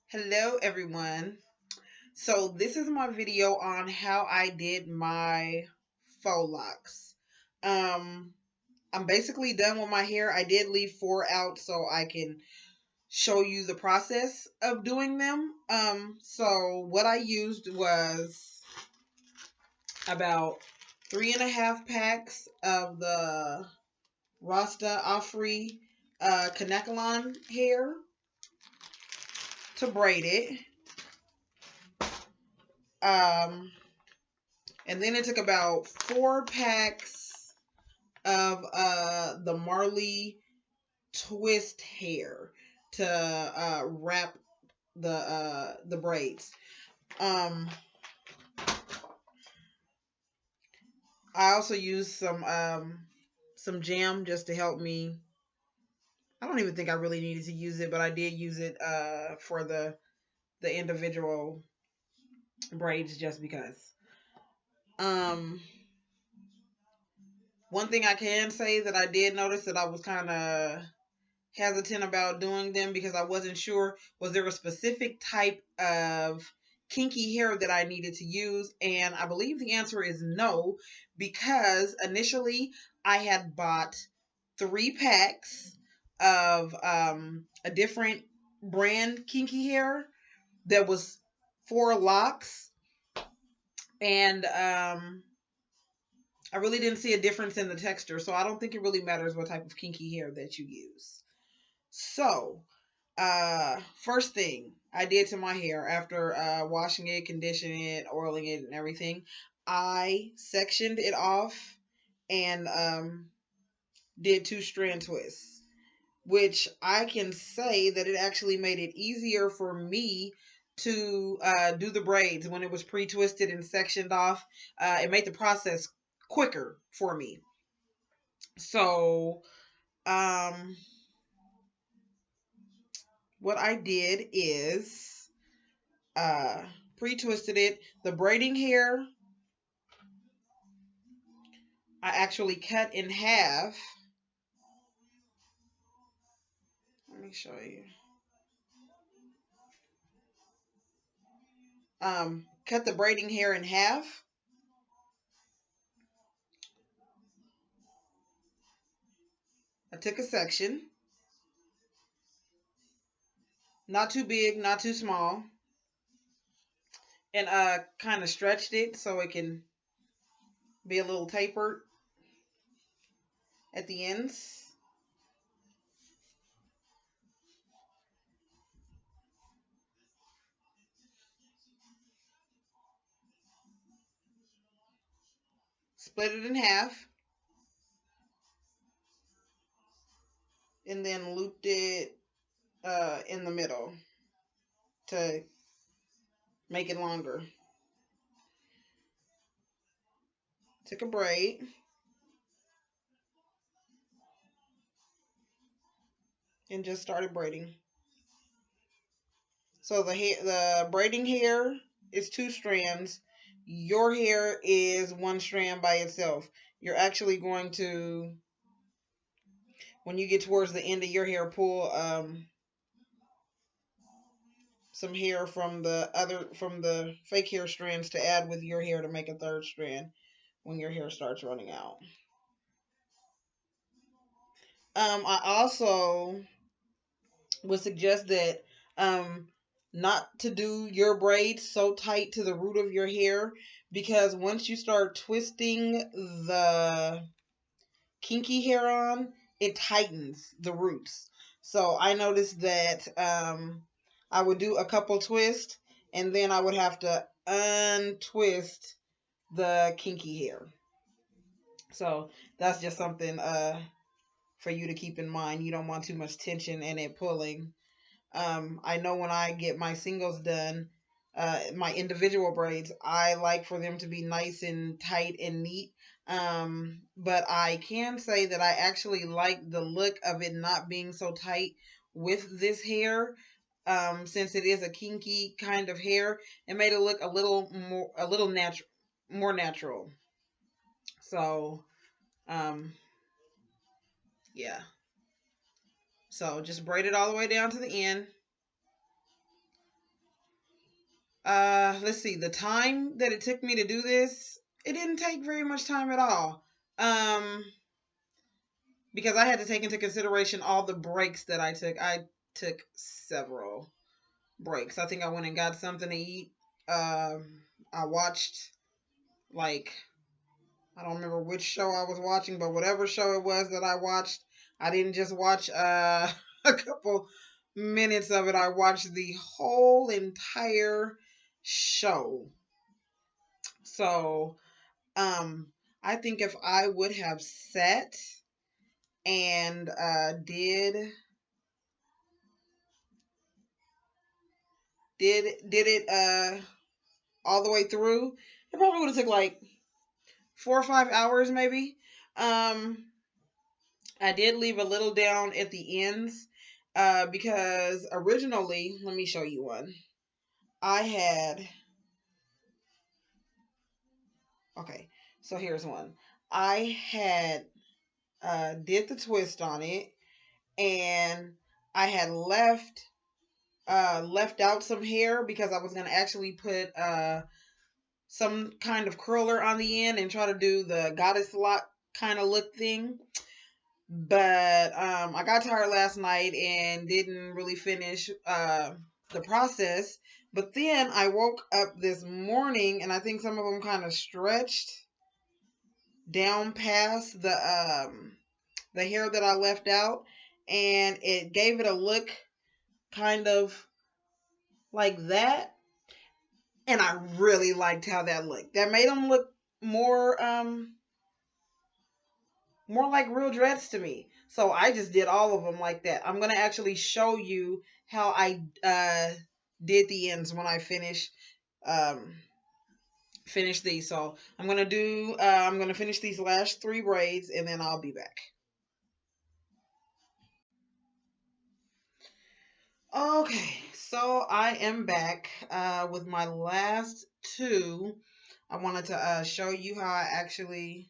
Hello everyone. So this is my video on how I did my faux locks. Um I'm basically done with my hair. I did leave 4 out so I can show you the process of doing them. So what I used was about 3.5 packs of the Rasta Afri Kanekalon hair to braid it. Um And then it took about 4 packs of the Marley twist hair to wrap the braids. Um, I also used some jam just to help me. I don't even think I really needed to use it, but I did use it for the individual braids just because. Um, One thing I can say that I did notice that I was kind of hesitant about doing them because I wasn't sure was there a specific type of kinky hair that I needed to use, and I believe the answer is no, because initially I had bought 3 packs of a different brand kinky hair that was 4 locks, and I really didn't see a difference in the texture, so I don't think it really matters what type of kinky hair that you use. So, first thing I did to my hair after washing it, conditioning it, oiling it, and everything, I sectioned it off and did 2 strand twists, which I can say that it actually made it easier for me to do the braids when it was pre-twisted and sectioned off. It made the process quicker for me. So, um, what I did is uh, pre-twisted it. The braiding hair I actually cut in half. Let me show you. Cut the braiding hair in half. I took a section, not too big, not too small, and kind of stretched it so it can be a little tapered at the ends. Split it in half, and then looped it in the middle to make it longer. Took a braid and just started braiding. So the braiding hair is 2 strands. Your hair is 1 strand by itself. You're actually going to, when you get towards the end of your hair, pull some hair from the fake hair strands to add with your hair to make a 3rd strand when your hair starts running out. I also would suggest that um, not to do your braids so tight to the root of your hair, because once you start twisting the kinky hair on, it tightens the roots. So I noticed that I would do a couple twists and then I would have to untwist the kinky hair. So that's just something for you to keep in mind. You don't want too much tension and it pulling. I know when I get my singles done, my individual braids, I like for them to be nice and tight and neat. But I can say that I actually like the look of it not being so tight with this hair. Since it is a kinky kind of hair, it made it look a little natural, more natural. So, um, yeah. So just braid it all the way down to the end. Let's see. The time that it took me to do this, it didn't take very much time at all. Um, because I had to take into consideration all the breaks that I took. I took several breaks. I think I went and got something to eat. I watched, like, I don't remember which show I was watching, but whatever show it was that I watched, I didn't just watch a couple minutes of it. I watched the whole entire show. So, I think if I would have sat and did it all the way through, it probably would have took like 4 or 5 hours maybe. Um, I did leave a little down at the ends because originally, let me show you one. I had, okay, so here's one. I had did the twist on it, and I had left out some hair because I was gonna actually put some kind of curler on the end and try to do the goddess lock kind of look thing. But I got tired last night and didn't really finish the process. But then I woke up this morning and I think some of them kind of stretched down past the hair that I left out, and it gave it a look kind of like that. And I really liked how that looked. That made them look more more like real dreads to me. So I just did all of them like that. I'm gonna actually show you how I did the ends when I um finish these. So I'm gonna finish these last three braids and then I'll be back. Okay, so I am back with my last two. I wanted to show you how I actually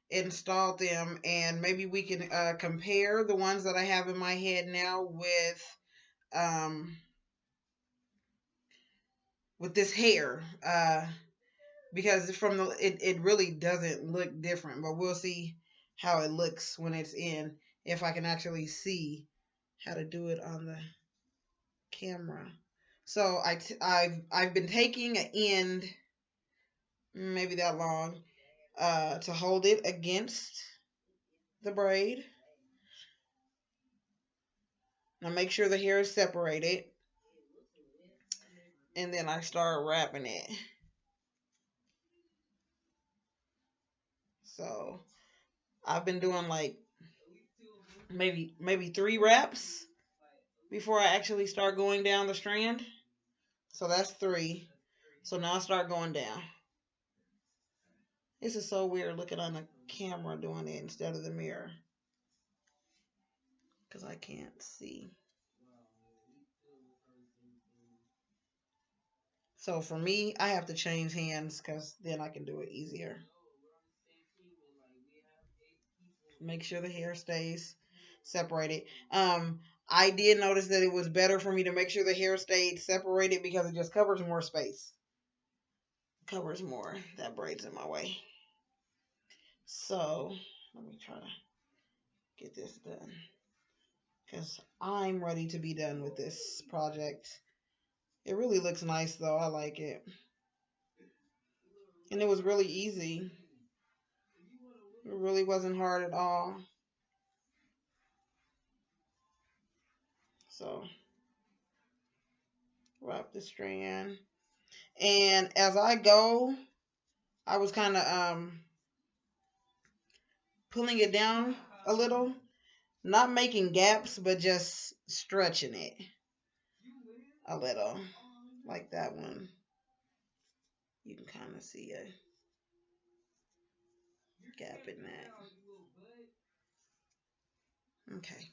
installed them, and maybe we can compare the ones that I have in my head now um, with this hair, because from it really doesn't look different, but we'll see how it looks when it's in, if I can actually see how to do it on the camera. So I've been taking an end, maybe that long, to hold it against the braid. Now make sure the hair is separated, and then I start wrapping it. So I've been doing like maybe three wraps before I actually start going down the strand. So that's three. So now I start going down. This is so weird looking on the camera doing it instead of the mirror because I can't see. So for me, I have to change hands because then I can do it easier. Make sure the hair stays separated. I did notice that it was better for me to make sure the hair stayed separated because it just covers more space. Covers more. That braid's in my way. So let me try to get this done because I'm ready to be done with this project. It really looks nice though. I like it. And it was really easy. It really wasn't hard at all. So wrap the strand. And as I go, I was kind of pulling it down a little, not making gaps, but just stretching it a little, like that one. You can kind of see a gap in that. Okay.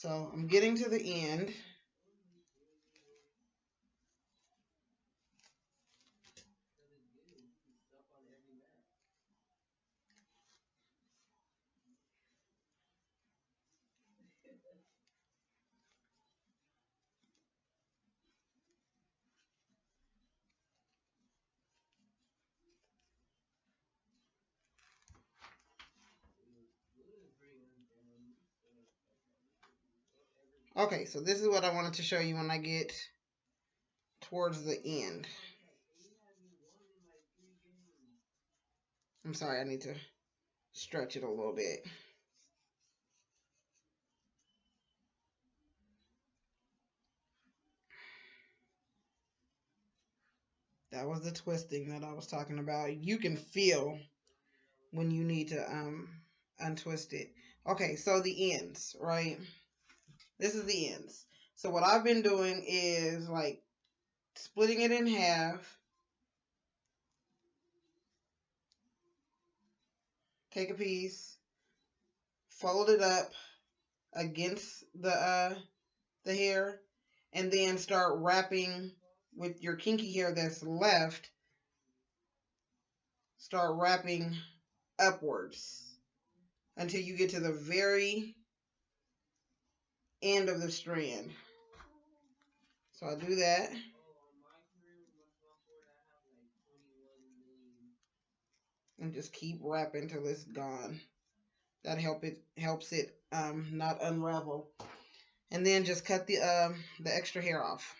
So I'm getting to the end. Okay, so this is what I wanted to show you when I get towards the end. I'm sorry, I need to stretch it a little bit. That was the twisting that I was talking about. You can feel when you need to untwist it. Okay, so the ends, right? This is the ends. So what I've been doing is like splitting it in half. Take a piece, fold it up against the hair, and then start wrapping with your kinky hair that's left. Start wrapping upwards until you get to the very end of the strand. So I do that. And just keep wrapping till it's gone. That helps it not unravel. And then just cut the extra hair off.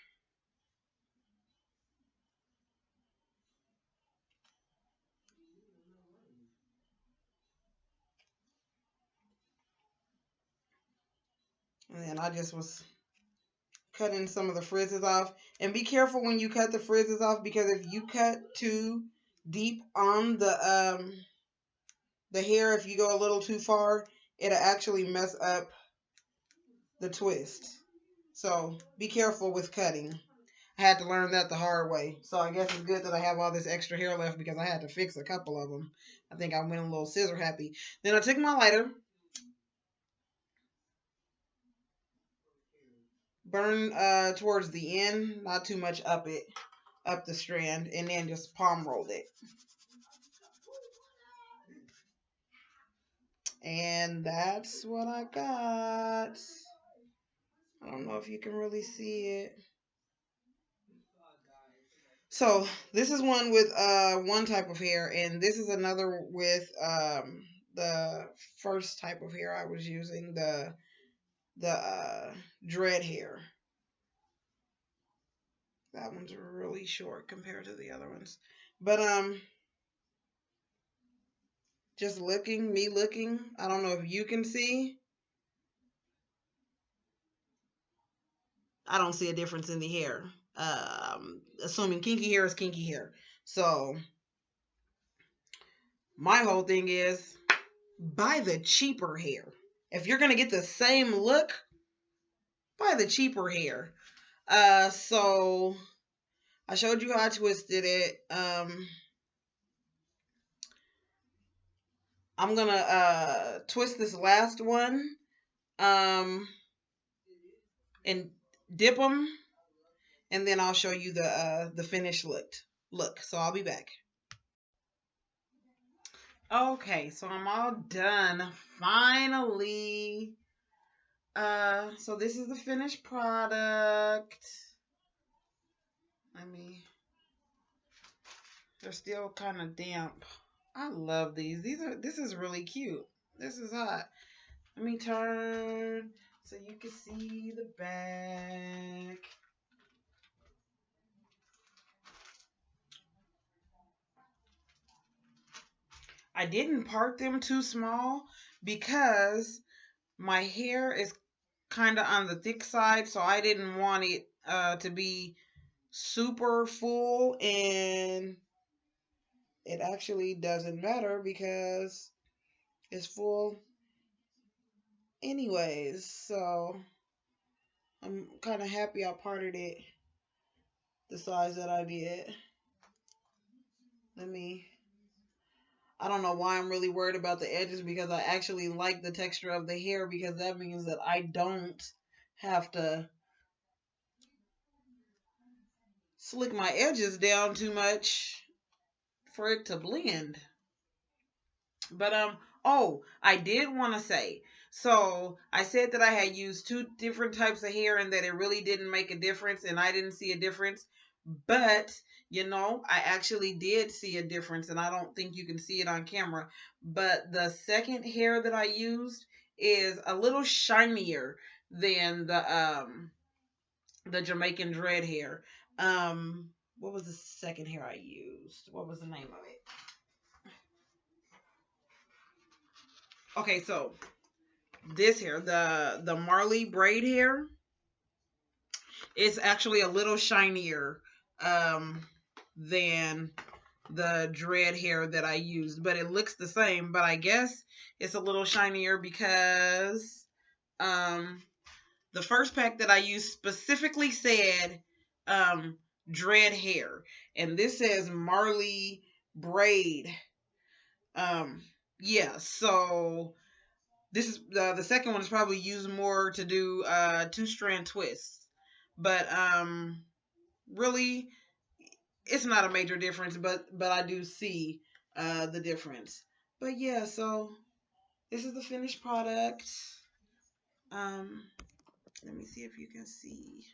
And then I just was cutting some of the frizzes off. And be careful when you cut the frizzes off, because if you cut too deep on the hair, if you go a little too far, it'll actually mess up the twist. So be careful with cutting. I had to learn that the hard way. So I guess it's good that I have all this extra hair left, because I had to fix a couple of them. I think I went a little scissor happy. Then I took my lighter, burn towards the end, not too much up the strand, and then just palm rolled it. And that's what I got. I don't know if you can really see it. So this is one with one type of hair, and this is another with the first type of hair I was using, the dread hair. That one's really short compared to the other ones. But just me looking, I don't know if you can see. I don't see a difference in the hair. Assuming kinky hair is kinky hair. So my whole thing is buy the cheaper hair. If you're gonna get the same look, buy the cheaper hair. So I showed you how I twisted it. I'm gonna twist this last one, and dip them, and then I'll show you the finished look. So I'll be back. Okay, so I'm all done finally. So this is the finished product. They're still kind of damp. I love these. This is really cute. This is hot. Let me turn so you can see the back. I didn't part them too small because my hair is kind of on the thick side, so I didn't want it to be super full, and it actually doesn't matter because it's full anyways. So I'm kind of happy I parted it the size that I did. I don't know why I'm really worried about the edges, because I actually like the texture of the hair, because that means that I don't have to slick my edges down too much for it to blend. But oh, I did want to say, so I said that I had used two different types of hair and that it really didn't make a difference and I didn't see a difference. But, I actually did see a difference, and I don't think you can see it on camera. But the second hair that I used is a little shinier than the Jamaican dread hair. What was the second hair I used? What was the name of it? Okay, so this hair, the Marley braid hair, is actually a little shinier than the dread hair that I used, but it looks the same. But I guess it's a little shinier because um, the first pack that I used specifically said dread hair, and this says Marley braid. Um, yeah, so this is the second one is probably used more to do two strand twists, but really it's not a major difference, but I do see the difference. But yeah, so this is the finished product. Um, Let me see if you can see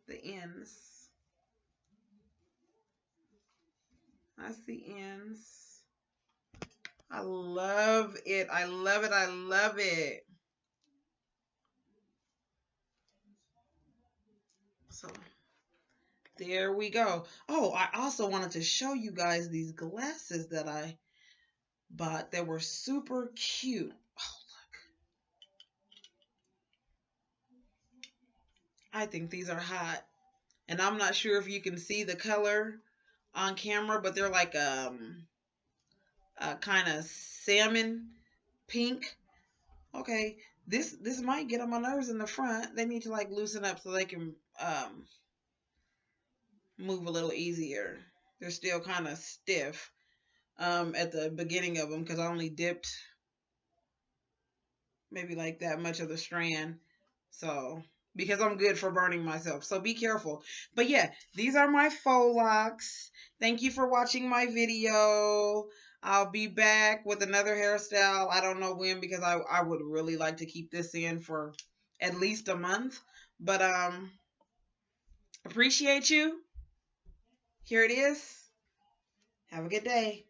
the ends. That's the ends. I love it. I love it. I love it. So there we go. Oh, I also wanted to show you guys these glasses that I bought that were super cute. Oh, I think these are hot. And I'm not sure if you can see the color on camera, but they're like a kind of salmon pink. Okay, this might get on my nerves in the front. They need to like loosen up so they can move a little easier. They're still kind of stiff at the beginning of them because I only dipped maybe like that much of the strand. So, because I'm good for burning myself. So be careful. But yeah, these are my faux locks. Thank you for watching my video. I'll be back with another hairstyle. I don't know when, because I would really like to keep this in for at least a month. But appreciate you. Here it is. Have a good day.